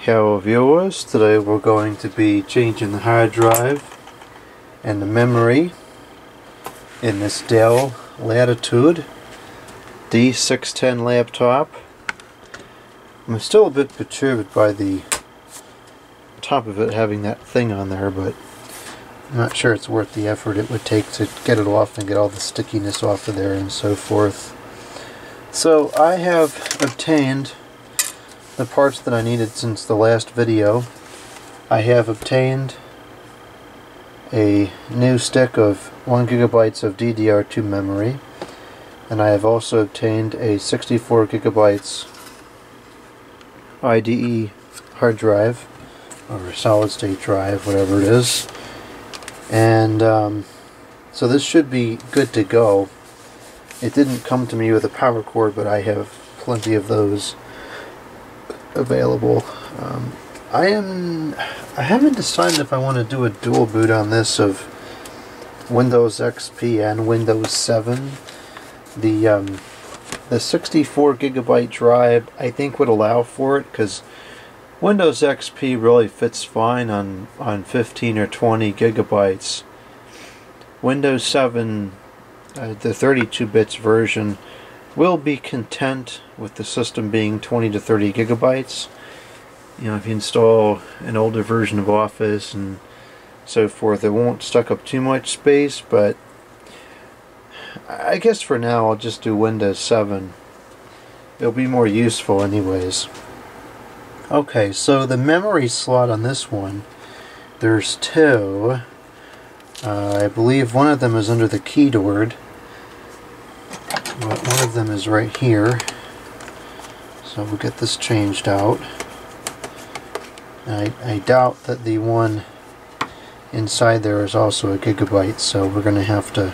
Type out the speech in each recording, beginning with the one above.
Hello viewers, today we're going to be changing the hard drive and the memory in this Dell Latitude D610 laptop. I'm still a bit perturbed by the top of it having that thing on there, but I'm not sure it's worth the effort it would take to get it off and get all the stickiness off of there and so forth. So I have obtained the parts that I needed since the last video. I have obtained a new stick of 1 GB of DDR2 memory, and I have also obtained a 64 GB IDE hard drive, or a solid state drive, whatever it is. And so this should be good to go. It didn't come to me with a power cord, but I have plenty of those available. I haven't decided if I want to do a dual boot on this of Windows XP and Windows 7. The 64 GB drive I think would allow for it, because Windows XP really fits fine on 15 or 20 gigabytes. Windows 7, the 32 bits version, will be content with the system being 20 to 30 gigabytes. You know, if you install an older version of Office and so forth, it won't suck up too much space, but I guess for now I'll just do Windows 7. It'll be more useful anyways. Okay, so the memory slot on this one, there's two. I believe one of them is under the keyboard. One of them is right here, so we'll get this changed out. I doubt that the one inside there is also a gigabyte, so we're going to have to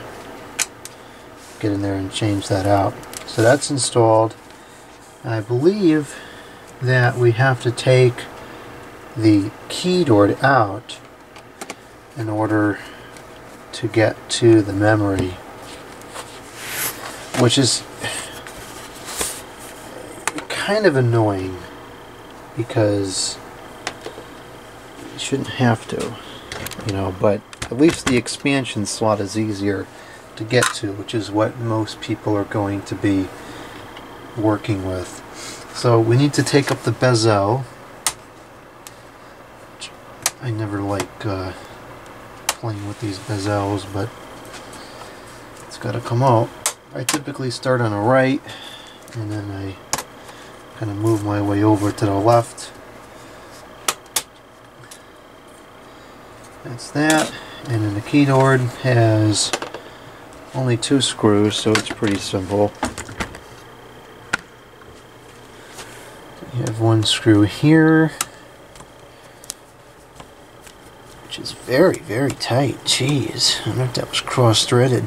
get in there and change that out. So that's installed. I believe that we have to take the keyboard out in order to get to the memory, which is kind of annoying because you shouldn't have to, you know, but at least the expansion slot is easier to get to, which is what most people are going to be working with. So we need to take up the bezel. I never like playing with these bezels, but it's got to come out. I typically start on the right, and then I kind of move my way over to the left. That's that. And then the keyboard has only 2 screws, so it's pretty simple. You have 1 screw here, which is very, very tight. Jeez, I wonder if that was cross-threaded.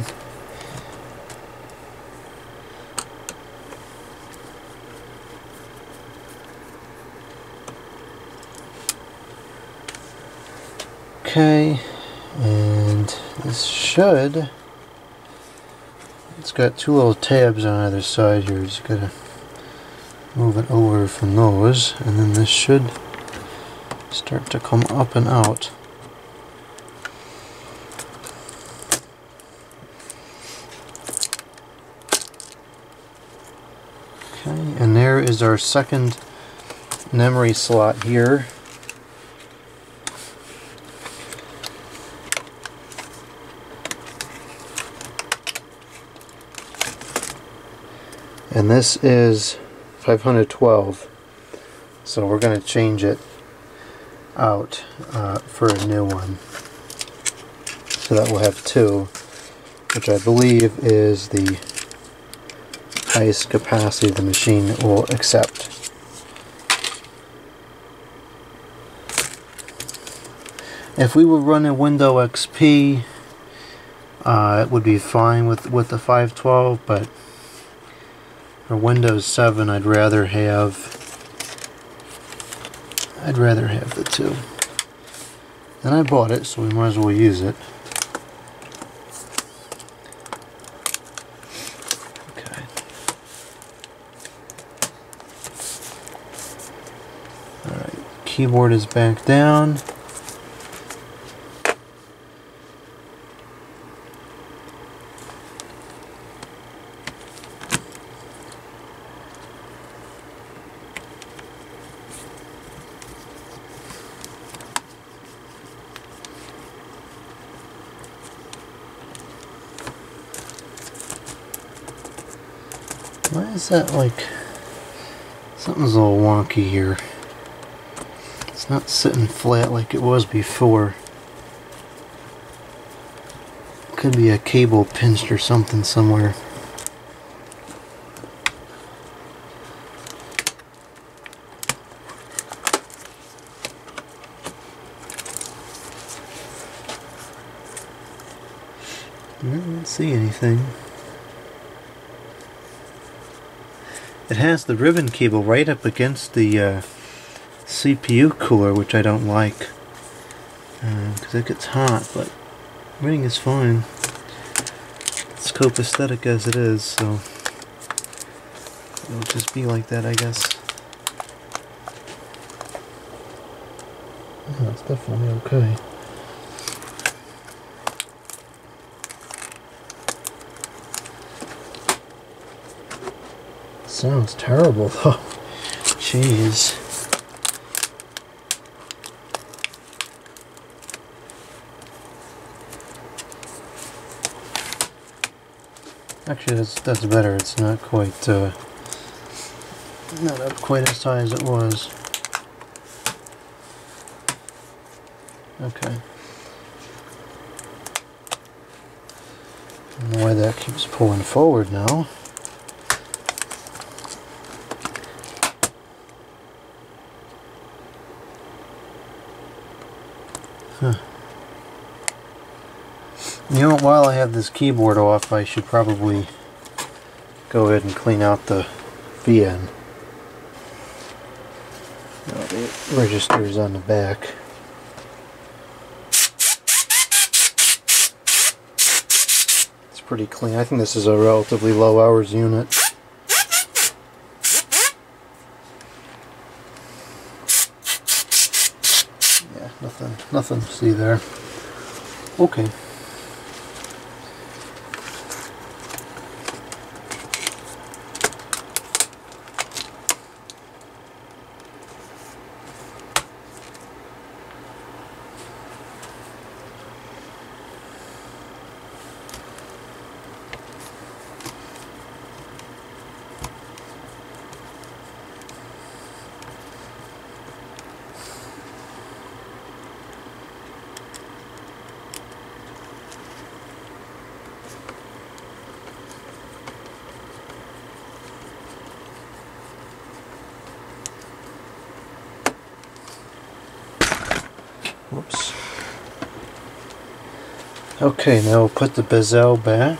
Okay, and this should, it's got 2 little tabs on either side here. Just gotta move it over from those, and then this should start to come up and out. Okay, and there is our second memory slot here. And this is 512, so we're going to change it out for a new one, so that we'll have 2, which I believe is the highest capacity the machine will accept. If we were running Windows XP, it would be fine with the 512, but for Windows 7, I'd rather have the 2. And I bought it, so we might as well use it. Okay. keyboard is back down. Why is that like... something's a little wonky here. It's not sitting flat like it was before. Could be a cable pinched or something somewhere. I don't see anything. It has the ribbon cable right up against the CPU cooler, which I don't like because it gets hot, but running is fine. It's copacetic as it is, so it'll just be like that, I guess. Yeah, it's definitely okay. Sounds terrible though. Jeez. Actually, that's better. It's not quite not up quite as high as it was. Okay. I don't know why that keeps pulling forward now. Huh. You know, while I have this keyboard off, I should probably go ahead and clean out the VN. Now, the register's on the back. It's pretty clean. I think this is a relatively low hours unit. Yeah, nothing to see there. Okay. Whoops. Okay, now we'll put the bezel back.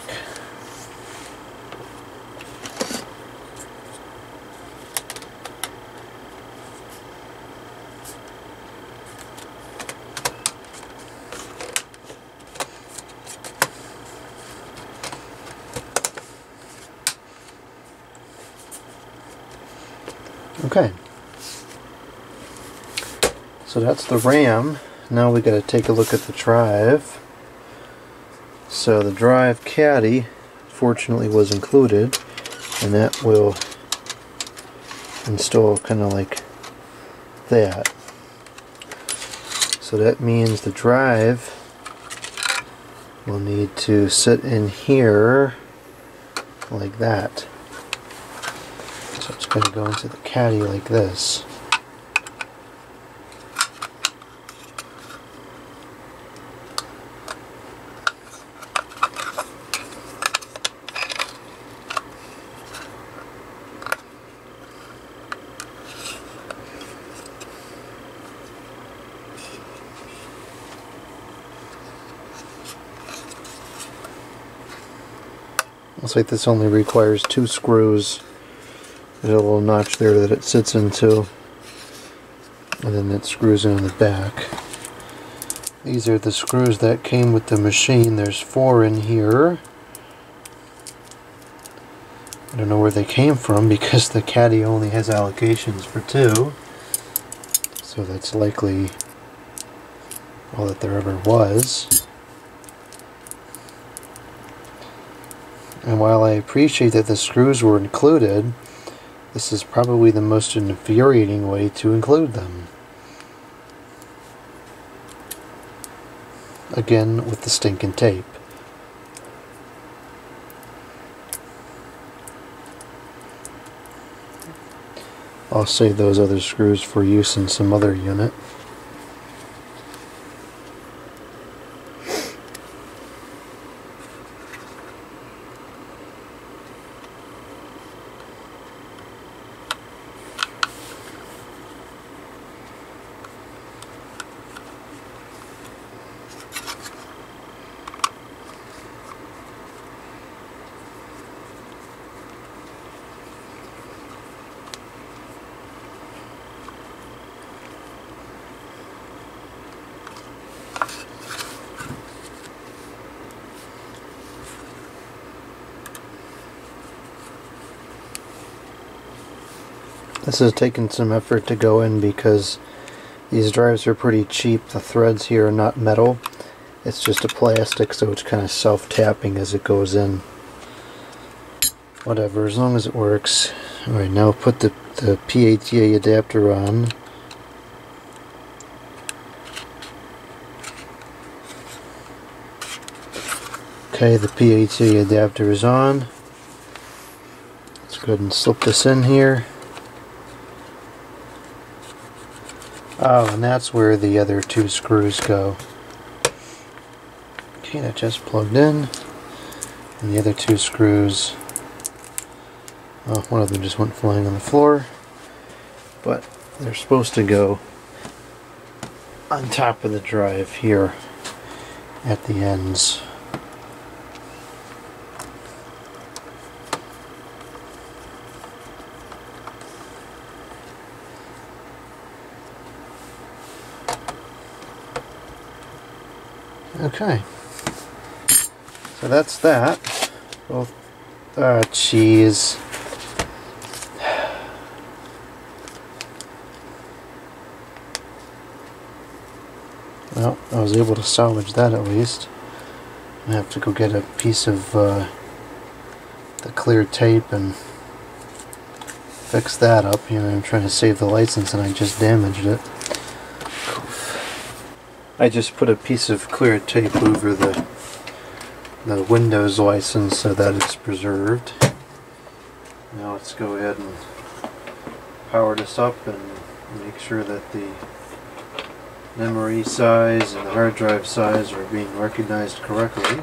Okay. So that's the RAM. Now we got to take a look at the drive. So the drive caddy fortunately was included, and that will install kind of like that. So that means the drive will need to sit in here like that. So it's going to go into the caddy like this. Looks like this only requires 2 screws. There's a little notch there that it sits into, and then it screws in the back. These are the screws that came with the machine. There's 4 in here. I don't know where they came from because the caddy only has allocations for 2. So that's likely all that there ever was. And while I appreciate that the screws were included, this is probably the most infuriating way to include them. Again, with the stinking tape. I'll save those other screws for use in some other unit. This has taken some effort to go in because these drives are pretty cheap. The threads here are not metal. It's just a plastic, so it's kind of self-tapping as it goes in. Whatever, as long as it works. Alright, now put the PATA adapter on. Okay, the PATA adapter is on. Let's go ahead and slip this in here. Oh, and that's where the other two screws go. Okay, that just plugged in. And the other two screws, oh, one of them just went flying on the floor. But they're supposed to go on top of the drive here at the ends. Okay, so that's that. Both, jeez. Well, I was able to salvage that at least. I have to go get a piece of the clear tape and fix that up. You know, I'm trying to save the license and I just damaged it. I just put a piece of clear tape over the Windows license so that it's preserved. Now let's go ahead and power this up and make sure that the memory size and the hard drive size are being recognized correctly.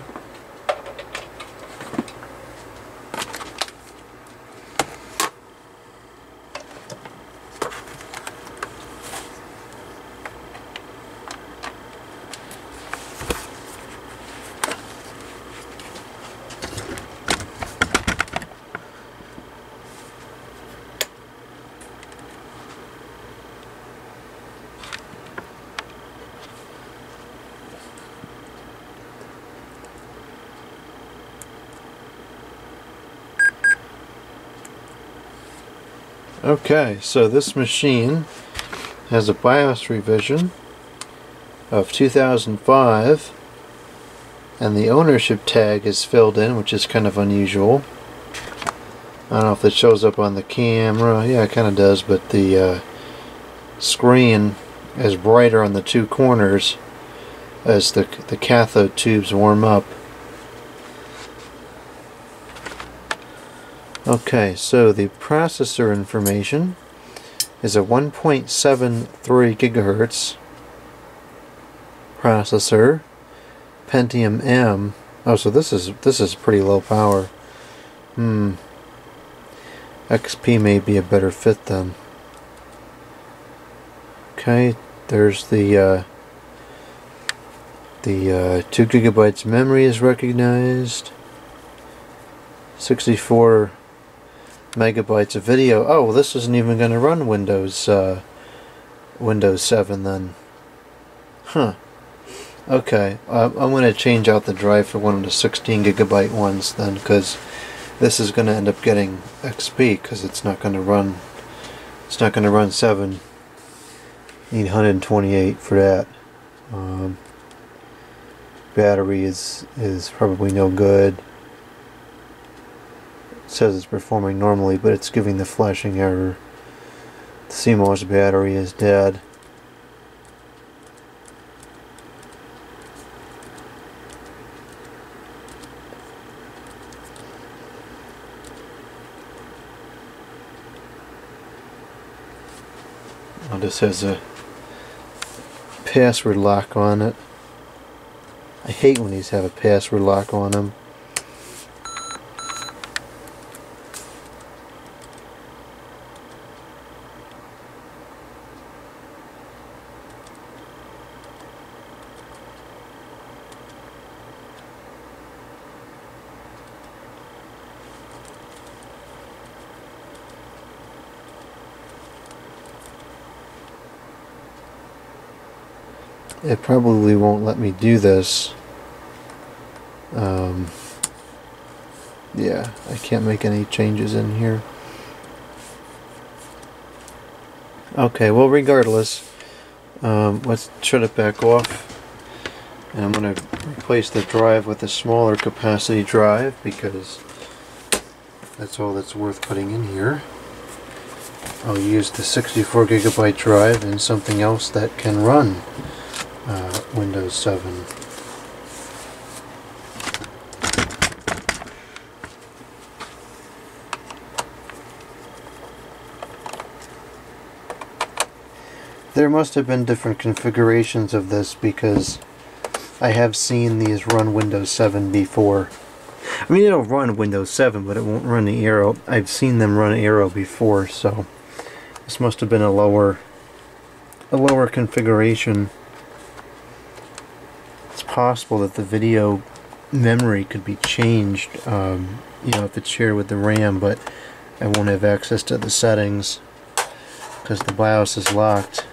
Okay, so this machine has a BIOS revision of 2005 and the ownership tag is filled in, which is kind of unusual. I don't know if it shows up on the camera. Yeah, it kind of does, but the screen is brighter on the two corners as the cathode tubes warm up. Okay, so the processor information is a 1.73 gigahertz processor, Pentium M. Oh, so this is pretty low power. XP may be a better fit then. Okay, there's the 2 gigabytes memory is recognized. 64 megabytes of video. Oh, well, this isn't even going to run Windows 7 then. Huh. Okay, I'm going to change out the drive for one of the 16 gigabyte ones then, because this is going to end up getting XP because it's not going to run 7. Need 128 for that. Battery is probably no good. It says it's performing normally, but it's giving the flashing error. The CMOS battery is dead. Oh, this has a password lock on it. I hate when these have a password lock on them. It probably won't let me do this. Yeah, I can't make any changes in here. Okay, well, regardless, let's shut it back off. And I'm going to replace the drive with a smaller capacity drive because that's all that's worth putting in here. I'll use the 64 gigabyte drive and something else that can run Windows 7. There must have been different configurations of this because I have seen these run Windows 7 before. I mean, it'll run Windows 7, but it won't run the Aero. I've seen them run Aero before, so this must have been a lower configuration. It's possible that the video memory could be changed, you know, if it's shared with the RAM, but I won't have access to the settings because the BIOS is locked.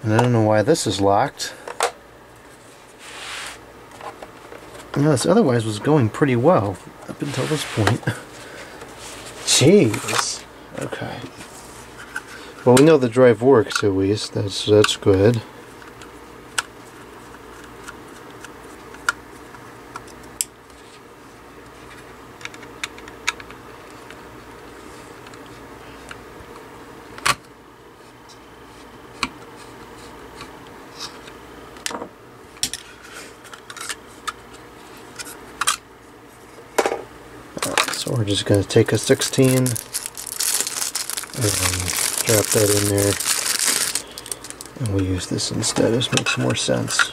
And I don't know why this is locked. You know, this otherwise was going pretty well up until this point. Jeez. Okay. Well, we know the drive works at least. That's good. So we're just going to take a 16 and drop that in there, and we'll use this instead. This makes more sense.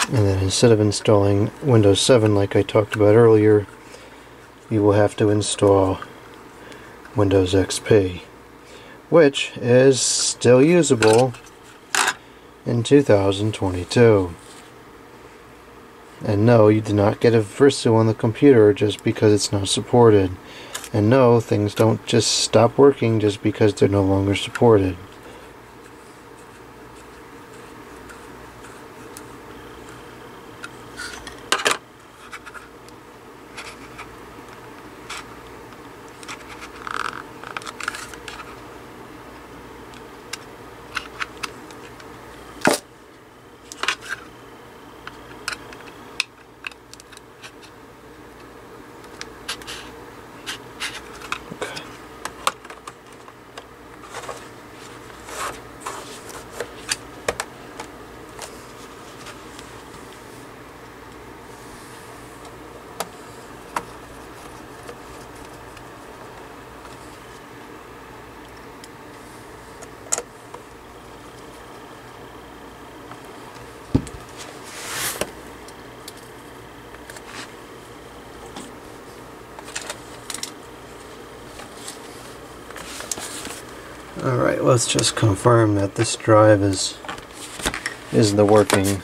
And then instead of installing Windows 7 like I talked about earlier, you will have to install Windows XP, which is still usable in 2022. And no, you do not get a Versu on the computer just because it's not supported. And no, things don't just stop working just because they're no longer supported. Alright, let's just confirm that this drive is the working.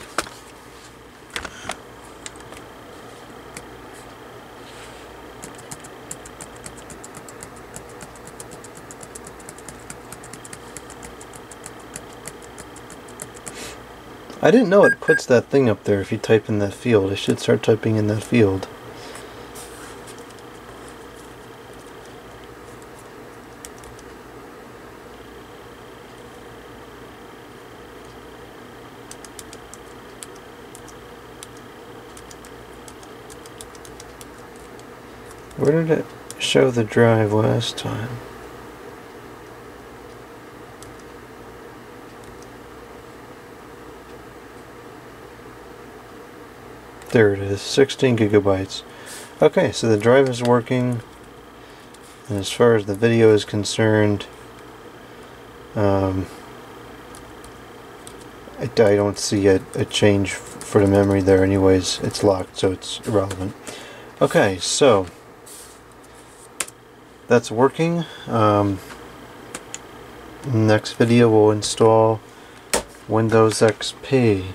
I didn't know it puts that thing up there if you type in that field. I should start typing in that field. Where did it show the drive last time? There it is, 16 gigabytes. Okay, so the drive is working, and as far as the video is concerned, I don't see a change for the memory there anyways. It's locked, so it's irrelevant. Okay, so that's working. Next video we'll install Windows XP.